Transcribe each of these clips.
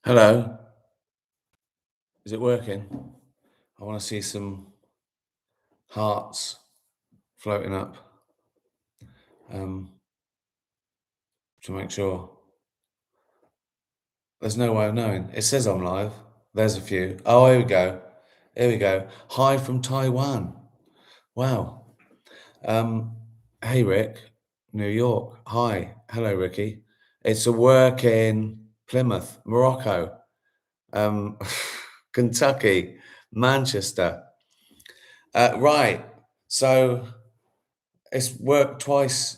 Hello, is it working? I want to see some hearts floating up um, to make sure. There's no way of knowing. It says I'm live. There's a few. Oh, here we go. Here we go. Hi from Taiwan. Wow. Um, hey, Rick, New York. Hi. Hello, Ricky. It's a work in Plymouth, Morocco, um, Kentucky, Manchester. Right. So it's worked twice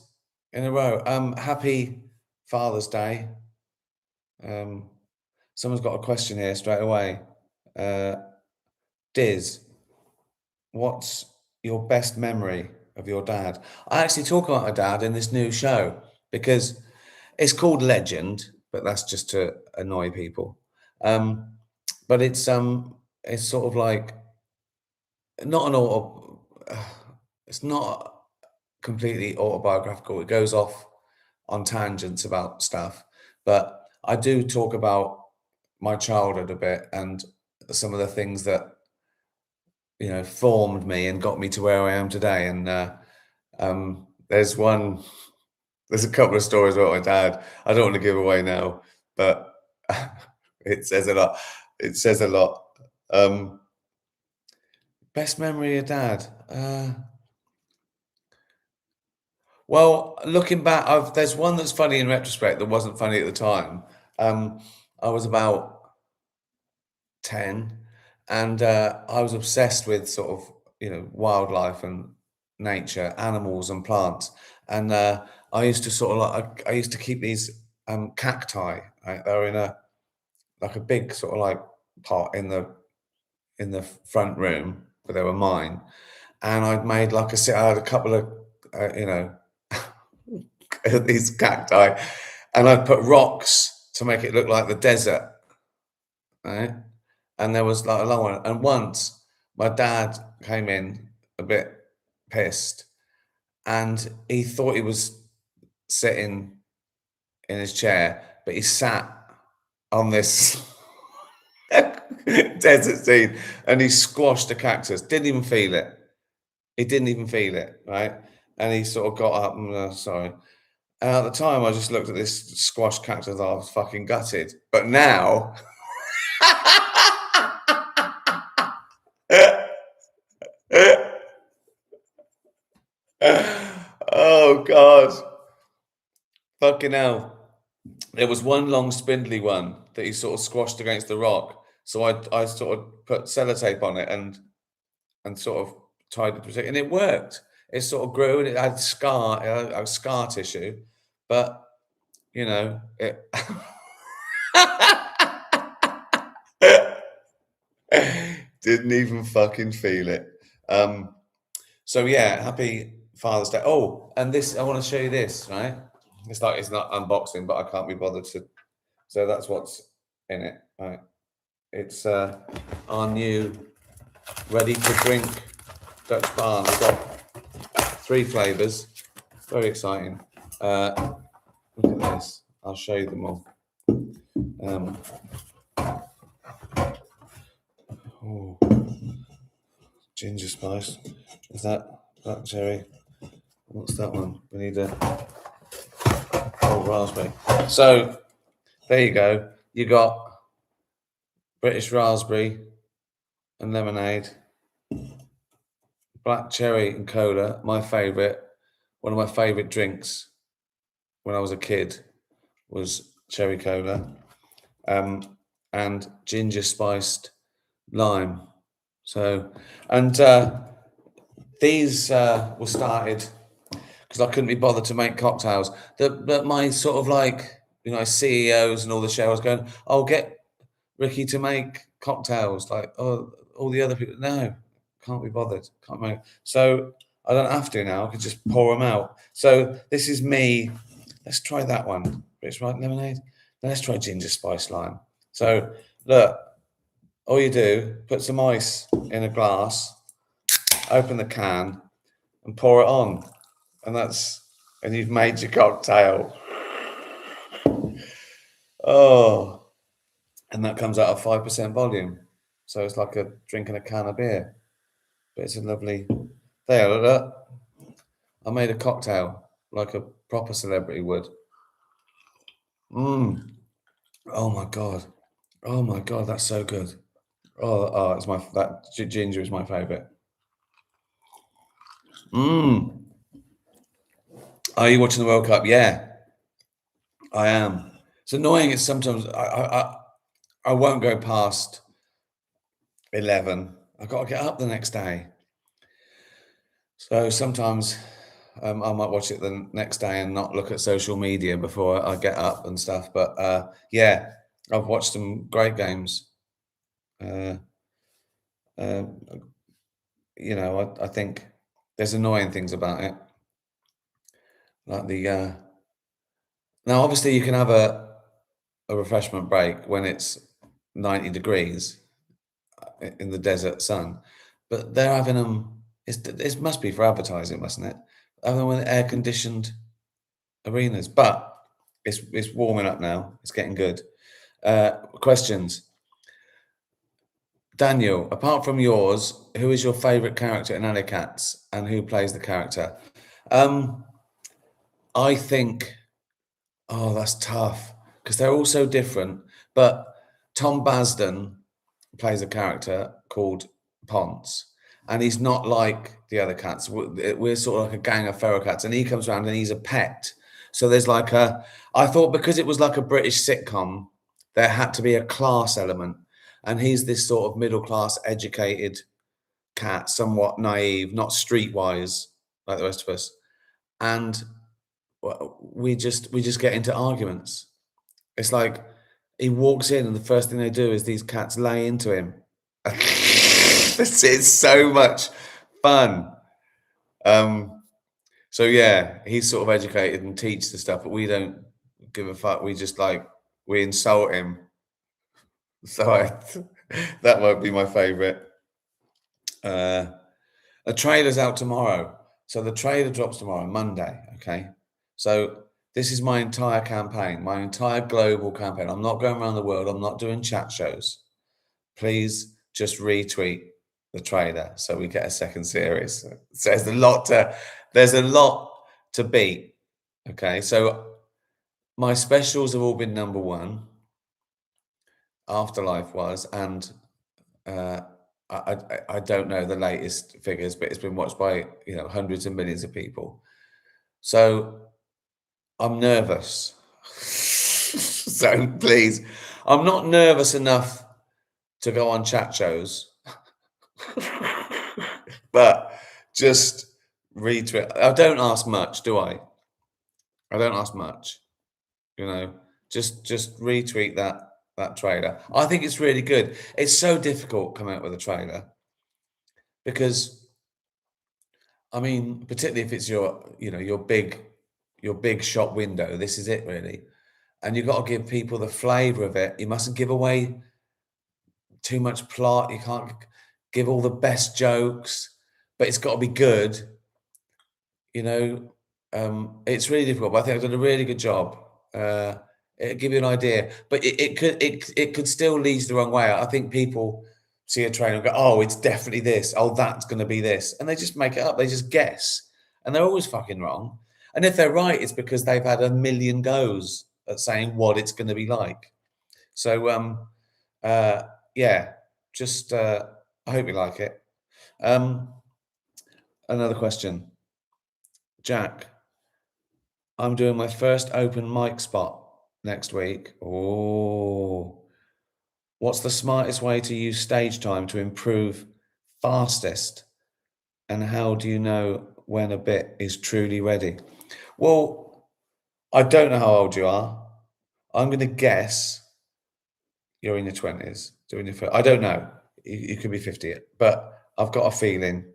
in a row. Happy Father's Day. Um, someone's got a question here straight away. Uh, Diz, what's your best memory of your dad? I actually talk about my dad in this new show because it's called Legend, but that's just to annoy people. Um, but it's sort of like not an auto. It's not completely autobiographical. It goes off on tangents about stuff, but I do talk about my childhood a bit and some of the things that formed me and got me to where I am today. And there's one, there's a couple of stories about my dad. I don't want to give away now, but it says a lot. It says a lot. Um, Best memory of dad. Well, looking back, there's one that's funny in retrospect that wasn't funny at the time. Um, I was about 10, and I was obsessed with sort of, wildlife and nature, animals and plants. And I used to sort of I used to keep these cacti. Right? They were in a like a big sort of like pot in the front room, but they were mine. And I'd made like I had a couple of you know these cacti, and I'd put rocks to make it look like the desert, right? And there was like a long one. And once my dad came in a bit pissed, and he thought he was sitting in his chair, but he sat on this desert scene and he squashed a cactus. Didn't even feel it. He didn't even feel it, right? And he sort of got up and sorry. And at the time, I just looked at this squash cactus and I was fucking gutted. But now, oh God, fucking hell. There was one long spindly one that he sort of squashed against the rock. So I sort of put sellotape on it and sort of tied it to it, and it worked. It sort of grew and it had it had scar tissue, but it didn't even fucking feel it. Um, so yeah, happy Father's Day. Oh, and this I want to show you this, right? It's not unboxing, but I can't be bothered to. So that's what's in it, right? It's our new ready to drink Dutch Barn. We've got 3 flavors. Very exciting. Look at this. I'll show you them all. Oh, ginger spice. Is that black cherry? What's that one? We need a raspberry. So there you go. You got British raspberry and lemonade, black cherry and cola. My favourite. One of my favourite drinks when I was a kid was cherry cola, and ginger spiced lime. So, and these were started because I couldn't be bothered to make cocktails. But my sort of like, CEOs and all the shows going, "Oh, get Ricky to make cocktails." Like, oh, all the other people, no, can't be bothered, can't make. So I don't have to now. I can just pour them out. So this is me. Let's try that one. It's right, lemonade. Now let's try ginger spice lime. So look, all you do, put some ice in a glass, open the can, and pour it on, and you've made your cocktail. Oh, and that comes out of 5% volume. So it's like drinking a can of beer, but it's a lovely. There, look. I made a cocktail like a proper celebrity would. Mmm. Oh my god. Oh my god, that's so good. It's that ginger is my favorite. Mmm. Are you watching the World Cup? Yeah, I am. It's annoying. It's sometimes I won't go past 11. I've got to get up the next day. So sometimes I might watch it the next day and not look at social media before I get up and stuff. But yeah, I've watched some great games. Uh, uh, I think there's annoying things about it, like the now obviously you can have a refreshment break when it's 90 degrees in the desert sun, but they're having them. It must be for advertising, mustn't it? Having them in air conditioned arenas, but it's warming up now. It's getting good. Questions, Daniel. Apart from yours, who is your favourite character in Alley Cats, and who plays the character? Um, I think. Oh, that's tough because they're all so different. But Tom Basden plays a character called Ponce, and he's not like the other cats. We're sort of like a gang of feral cats, and he comes around and he's a pet. So there's like a. I thought because it was like a British sitcom, there had to be a class element, and he's this sort of middle class, educated cat, somewhat naive, not streetwise like the rest of us, and we just get into arguments. It's like he walks in, and the first thing they do is these cats lay into him. It's so much fun. Um, so yeah, he's sort of educated and teaches the stuff, but we don't give a fuck. We just we insult him. So that might be my favorite. Uh, a trailer's out tomorrow. So the trailer drops tomorrow, Monday. Okay. So this is my entire campaign, my entire global campaign. I'm not going around the world. I'm not doing chat shows. Please just retweet the trailer so we get a second series. So there's a lot to beat. Okay. So my specials have all been number one. Afterlife was, and uh, I don't know the latest figures, but it's been watched by hundreds of millions of people. So I'm nervous. So please, I'm not nervous enough to go on chat shows, but just retweet. I don't ask much, do I? I don't ask much. You know, just retweet that trailer. I think it's really good. It's so difficult coming out with a trailer because I mean, particularly if it's your big shop window, this is it really. And you've got to give people the flavor of it. You mustn't give away too much plot. You can't give all the best jokes, but it's got to be good. You know, it's really difficult, but I think I've done a really good job. It'll give you an idea, but it could still lead the wrong way. I think people see a trailer and go, "Oh, it's definitely this. Oh, that's going to be this," and they just make it up. They just guess, and they're always fucking wrong. And if they're right, it's because they've had a million goes at saying what it's going to be like. So, uh, yeah, just I hope you like it. Um, another question, Jack. I'm doing my first open mic spot next week. Oh, what's the smartest way to use stage time to improve fastest? And how do you know when a bit is truly ready? Well, I don't know how old you are. I'm going to guess you're in your 20s doing your first. I don't know. You could be 50, but I've got a feeling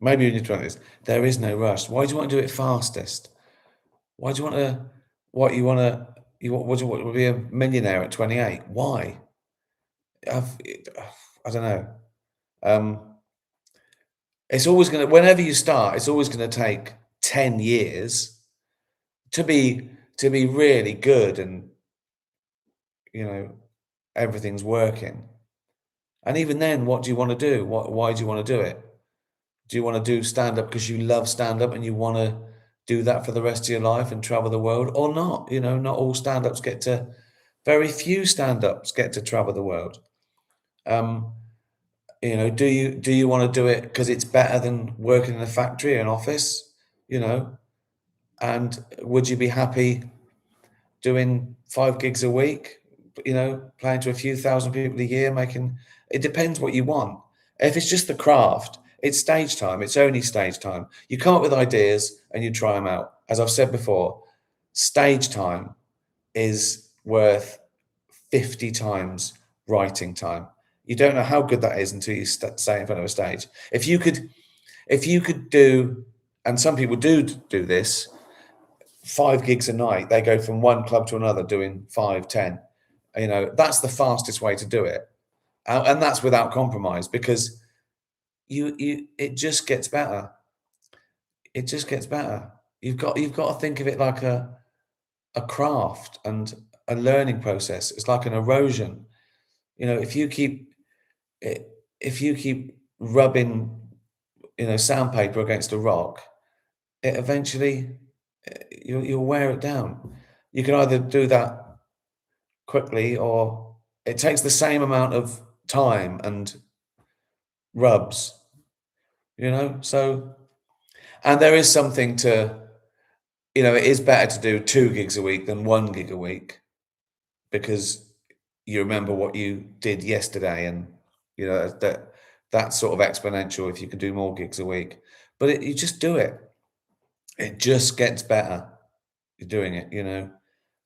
maybe in your 20s. There is no rush. Why do you want to do it fastest? Why do you want to? What you want to? What do you want to be a millionaire at 28? Why? I've, I don't know. Um, it's always going to. Whenever you start, it's always going to take 10 years to be really good and you know, everything's working. And even then, what do you want to do? Why do you want to do it? Do you want to do stand-up because you love stand-up and you want to do that for the rest of your life and travel the world, or not? You know, not all stand-ups get to, very few stand-ups get to travel the world. Um, you know, do you want to do it because it's better than working in a factory, an office? You know, and would you be happy doing 5 gigs a week? You know, playing to a few thousand people a year, making. It depends what you want. If it's just the craft, it's stage time. It's only stage time. You come up with ideas and you try them out. As I've said before, stage time is worth 50 times writing time. You don't know how good that is until you say in front of a stage. If you could do, and some people do this, 5 gigs a night. They go from one club to another doing 5, 10. You know, that's the fastest way to do it. And that's without compromise, because it just gets better. It just gets better. You've got to think of it like a craft and a learning process. It's like an erosion. You know, if you keep rubbing, sandpaper against a rock, it eventually, you'll wear it down. You can either do that quickly, or it takes the same amount of time and rubs, So, and there is something to, it is better to do 2 gigs a week than 1 gig a week, because you remember what you did yesterday, and that's sort of exponential if you can do more gigs a week. But you just do it. It just gets better. You're doing it.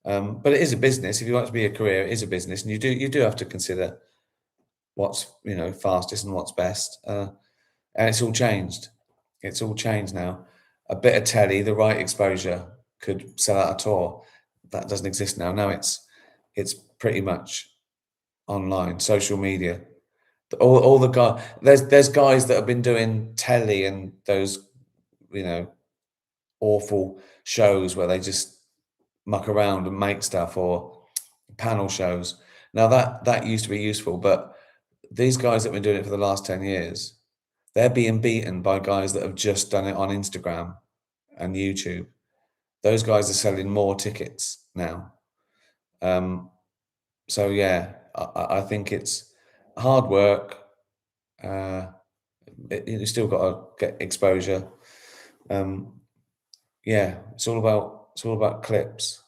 But it is a business. If you want it to be a career, it is a business, and you do have to consider what's fastest and what's best. And it's all changed. It's all changed now. A bit of telly, the right exposure, could sell out a tour. That doesn't exist now. Now it's pretty much online, social media. All the guys. There's guys that have been doing telly and those awful shows where they just muck around and make stuff, or panel shows. Now that used to be useful, but these guys that have been doing it for the last 10 years, they're being beaten by guys that have just done it on Instagram and YouTube. Those guys are selling more tickets now. So yeah, I think it's hard work. You still got to get exposure. Yeah, it's all about clips.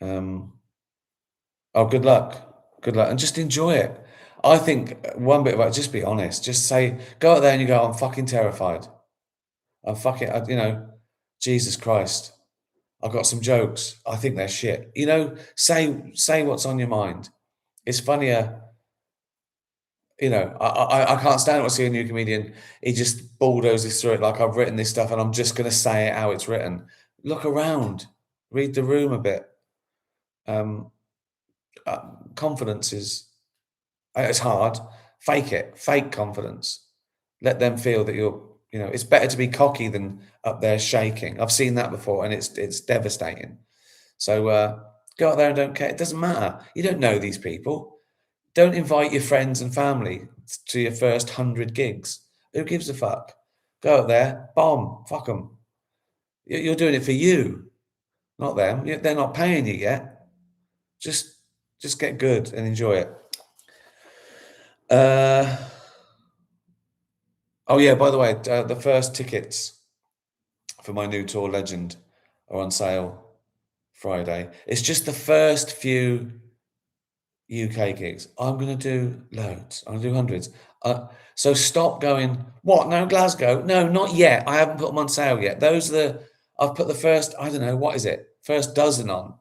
Oh, good luck. Good luck. And just enjoy it. I think one bit about, just be honest. Just say, go out there and you go, I'm fucking terrified. I'm fucking, Jesus Christ. I've got some jokes. I think they're shit. Say what's on your mind. It's funnier. I can't stand it when I see a new comedian. He just bulldozes through it like, I've written this stuff and I'm just going to say it how it's written. Look around. Read the room a bit. Confidence is, it's hard. Fake it. Fake confidence. Let them feel that it's better to be cocky than up there shaking. I've seen that before, and it's devastating. So go out there and don't care. It doesn't matter. You don't know these people. Don't invite your friends and family to your first 100 gigs. Who gives a fuck? Go out there, bomb, fuck them. You're doing it for you, not them. They're not paying you yet. Just get good and enjoy it. Oh yeah, by the way, the first tickets for my new tour, Legend, are on sale Friday. It's just the first few UK gigs. I'm going to do loads. I'm going to do hundreds. So stop going, what? No, Glasgow? No, not yet. I haven't put them on sale yet. I've put the first, I don't know, what is it? First dozen on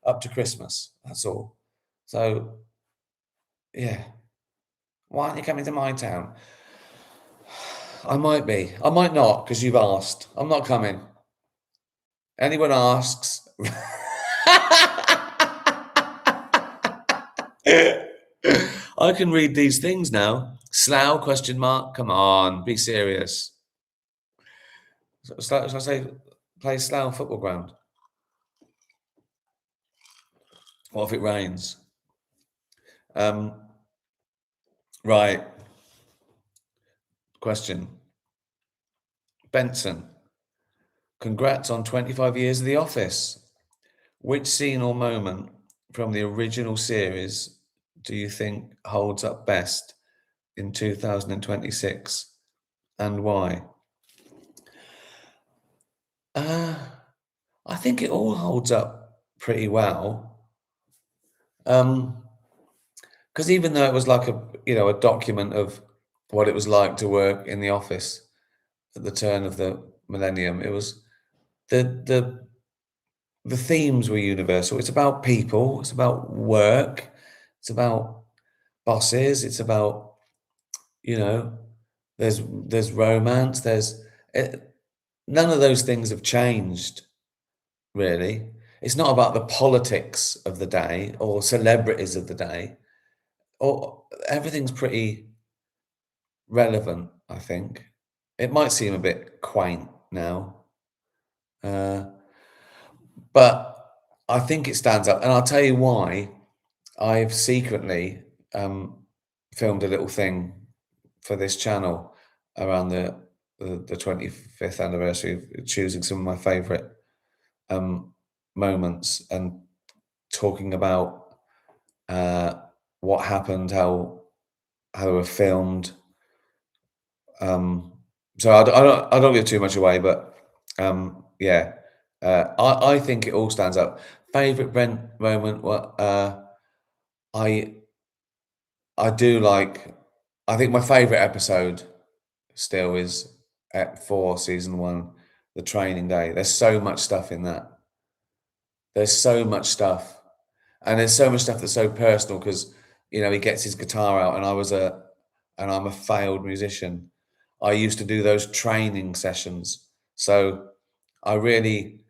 up to Christmas. That's all. So, yeah. Why aren't you coming to my town? I might be. I might not, because you've asked. I'm not coming. Anyone asks. I can read these things now. Slough, question mark. Come on, be serious. Shall I say play Slough football ground? What if it rains? Right. Question. Benson, congrats on 25 years of The Office. Which scene or moment from the original series do you think holds up best in 2026 and why? Uh, I think it all holds up pretty well. Because even though it was like a document of what it was like to work in the office at the turn of the millennium, it was the the themes were universal. It's about people, it's about work, it's about bosses, it's about, you know, there's romance, none of those things have changed really. It's not about the politics of the day or celebrities of the day. Or everything's pretty relevant, I think. It might seem a bit quaint now, uh, but I think it stands up, and I'll tell you why. I've secretly filmed a little thing for this channel around the 25th anniversary of choosing some of my favorite moments and talking about what happened, how they were filmed. So I don't give too much away, but yeah, I think it all stands up. Favorite Brent moment? What I I do like. I think my favorite episode still is Ep 4, season 1, the training day. There's so much stuff in that. There's so much stuff, and there's so much stuff that's so personal because he gets his guitar out, and I'm a failed musician. I used to do those training sessions, so I really,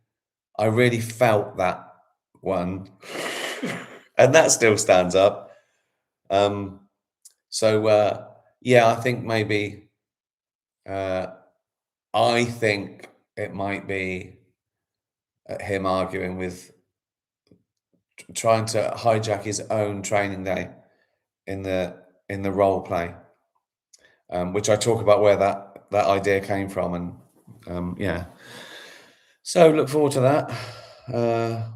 I really felt that one, and that still stands up. Um, so yeah, I think maybe uh, I think it might be him arguing with trying to hijack his own training day in the role play, which I talk about where that idea came from, and yeah. So look forward to that.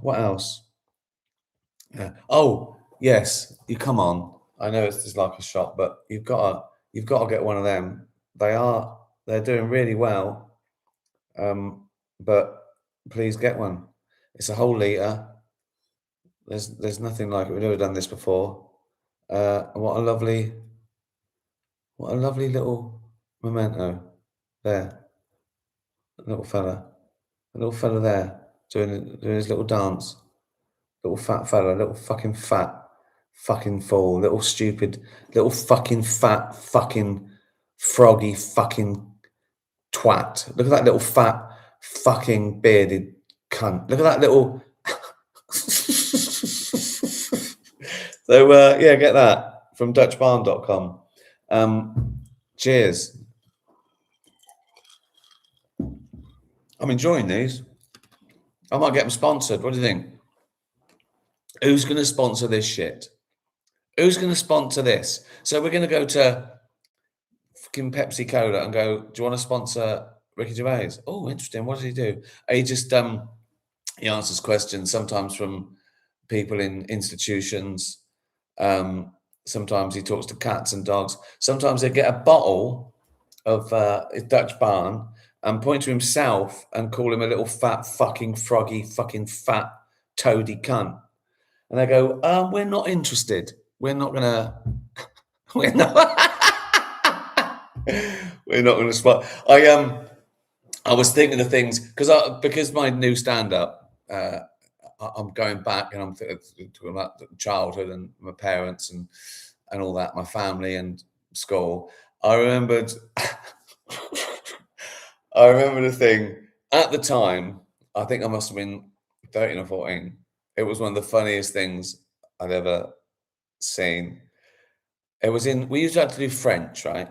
What else? Oh yes, you come on. I know it's just like a shot, but you've got to get one of them. They're doing really well, but please get one. It's a whole liter. There's nothing like it. We've never done this before. What a lovely little memento there. A little fella there doing his little dance. Little fat fella, little fucking fat fucking fool, little stupid, little fucking fat fucking froggy fucking twat. Look at that little fat fucking bearded cunt. Look at that little. So yeah, get that from dutchbarn.com. Cheers. I'm enjoying these. I might get them sponsored. What do you think? Who's going to sponsor this shit? Who's going to sponsor this? So we're going to go to fucking Pepsi Cola and go, do you want to sponsor Ricky Gervais? Oh, interesting. What does he do? He just he answers questions sometimes from people in institutions. Sometimes he talks to cats and dogs. Sometimes they get a bottle of Dutch Barn and point to himself and call him a little fat fucking froggy fucking fat toady cunt. And they go, we're not interested. We're not gonna. We're not. We're not gonna spot. I was thinking of things because my new stand up. I'm going back and I'm talking about childhood and my parents and all that, my family and school. I remembered. I remember the thing at the time. I think I must have been 13 or 14. It was one of the funniest things I'd ever seen. It was we used to have to do French, right?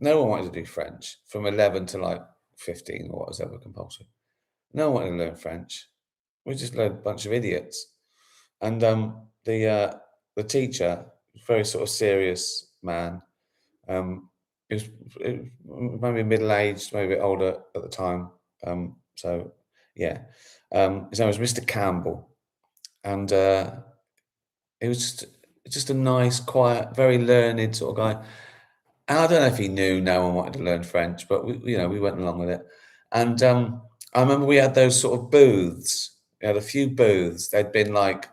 No one wanted to do French from 11 to like 15 or what was ever compulsory. No one wanted to learn French. We just learned a bunch of idiots. And the teacher, very sort of serious man, he was maybe middle aged, maybe a bit older at the time. So yeah, his name was Mr. Campbell, and he was just a nice, quiet, very learned sort of guy. And I don't know if he knew no one wanted to learn French, but we went along with it. And I remember we had those sort of booths. We had a few booths. They'd been like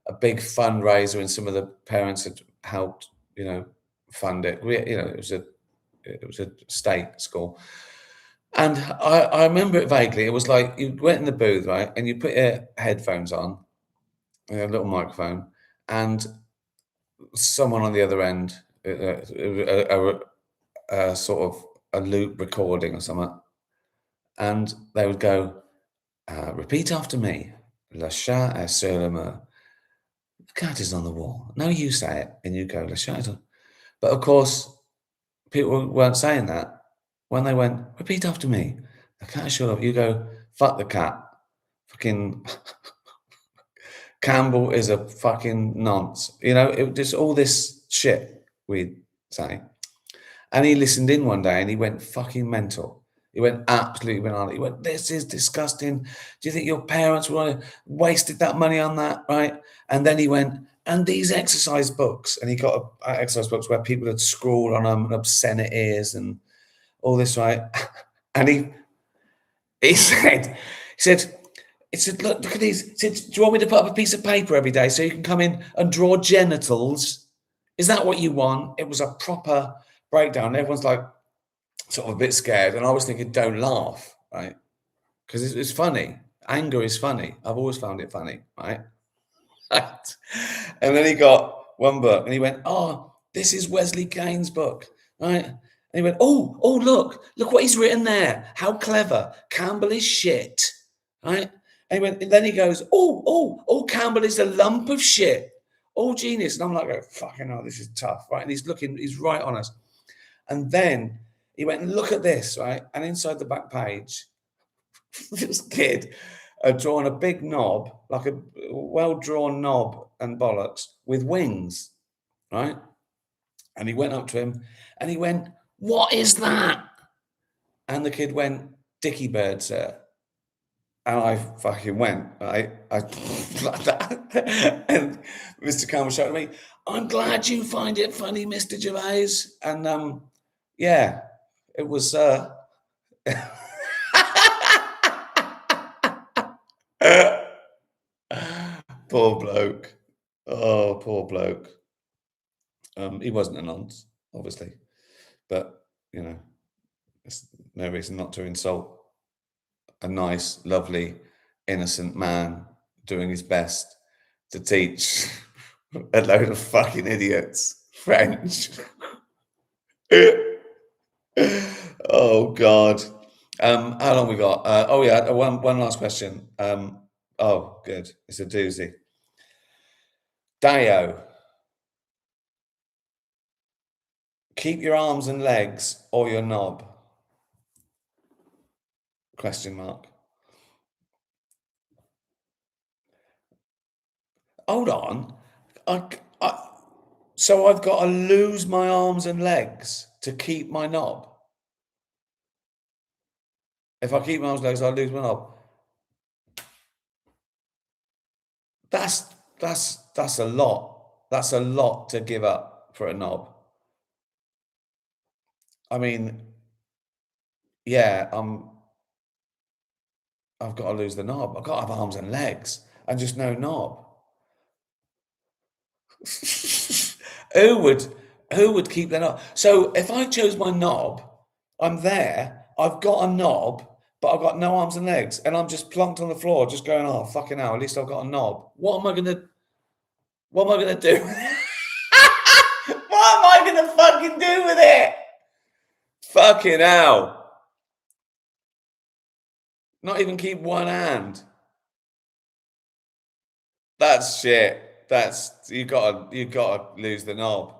a big fundraiser, and some of the parents had helped, fund it. It was a state school, and I remember it vaguely. It was like you went in the booth, right, and you put your headphones on, a little microphone, and someone on the other end, sort of a loop recording or something, and they would go, "Repeat after me. Le chat est sur le mur. The cat is on the wall." No, you say it, and you go, "Le chat is on." But of course, people weren't saying that. When they went, "Repeat after me. The cat is sur," you go, "Fuck the cat. Fucking Campbell is a fucking nonce." Just all this shit we'd say. And he listened in one day and he went fucking mental. He went absolutely mental. He went, "This is disgusting. Do you think your parents would have wasted that money on that?" Right? And then he went, "And these exercise books." And he got exercise books where people had scrawled on them obscenities and all this, right? And he said, he said, look at these. He said, "Do you want me to put up a piece of paper every day so you can come in and draw genitals? Is that what you want?" It was a proper breakdown. Everyone's like sort of a bit scared. And I was thinking, don't laugh, right? Because it's funny. Anger is funny. I've always found it funny, right? And then he got one book and he went, "Oh, this is Wesley Kane's book," right? And he went, "Oh, look what he's written there. How clever. Campbell is shit," right? And then he goes, "Oh, Campbell is a lump of shit. Oh, genius." And I'm like, "Fucking hell, this is tough," right? And he's right on us. And then he went, "Look at this," right? And inside the back page, this kid had drawn a big knob, like a well-drawn knob and bollocks with wings, right? And he went up to him and he went, "What is that?" And the kid went, "Dicky bird, sir." And I fucking went, I like that. And Mr. Campbell shouted at me, "I'm glad you find it funny, Mr. Gervais." And yeah, it was poor bloke. Oh, poor bloke. He wasn't a nonce, obviously, but you know, there's no reason not to insult a nice, lovely, innocent man doing his best to teach a load of fucking idiots French. Oh God. How long we got? Oh yeah, one last question. Oh, good. It's a doozy. Dio, keep your arms and legs or your knob? Question mark. Hold on. I, I, so I've got to lose my arms and legs to keep my knob. If I keep my arms and legs, I lose my knob. That's that's a lot. That's a lot to give up for a knob. I mean, yeah, I've got to lose the knob. I've got to have arms and legs and just no knob. Who would who would keep their knob? So if I chose my knob, I'm there. I've got a knob, but I've got no arms and legs, and I'm just plonked on the floor, just going, "Oh fucking hell! At least I've got a knob." What am I gonna? What am I gonna do? What am I gonna fucking do with it? Fucking hell! Not even keep one hand. That's shit. That's you gotta lose the knob.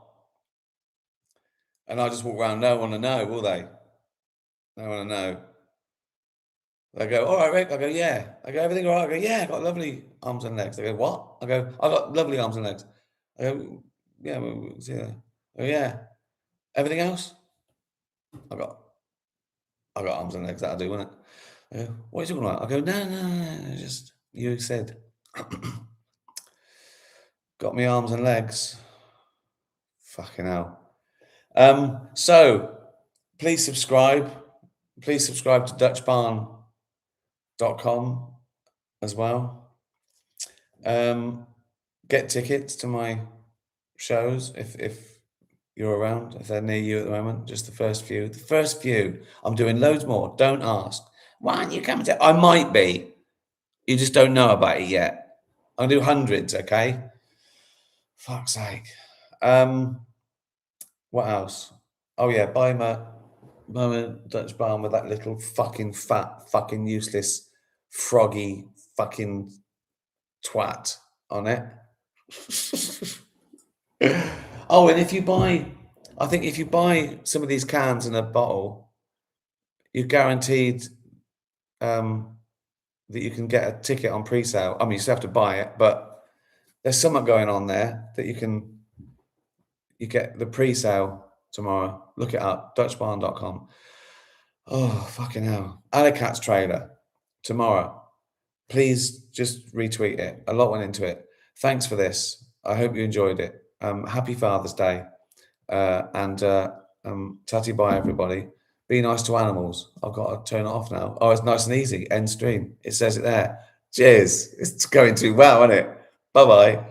And I just walk around. No one to know, will they? No one to know. I go, all right, Rick. I go, yeah. I go, everything all right? I go, yeah, I got lovely arms and legs. They go, what? I go, I got lovely arms and legs. I go, yeah, we'll see you there. I go, yeah. Everything else? I got, I got arms and legs. That'll do, won't it? I go, what are you talking about? I go, no, just you said, got me arms and legs. Fucking hell. So please subscribe. Please subscribe to DutchBarn.com as well. Get tickets to my shows if you're around, if they're near you at the moment. Just the first few. The first few. I'm doing loads more. Don't ask. Why aren't you coming to? I might be. You just don't know about it yet. I'll do hundreds, okay? Fuck's sake. What else? Oh yeah, buy my Dutch Barn with that little fucking fat, fucking useless, froggy fucking twat on it. Oh, and if you buy, I think if you buy some of these cans in a bottle, you're guaranteed that you can get a ticket on pre-sale. I mean, you still have to buy it, but there's something going on there that you get the pre-sale tomorrow. Look it up, dutchbarn.com. Oh, fucking hell. Alicat's trailer tomorrow. Please just retweet it. A lot went into it. Thanks for this. I hope you enjoyed it. Happy Father's Day. And tatty bye, everybody. Be nice to animals. I've got to turn it off now. Oh, it's nice and easy. End stream. It says it there. Cheers. It's going too well, isn't it? Bye-bye.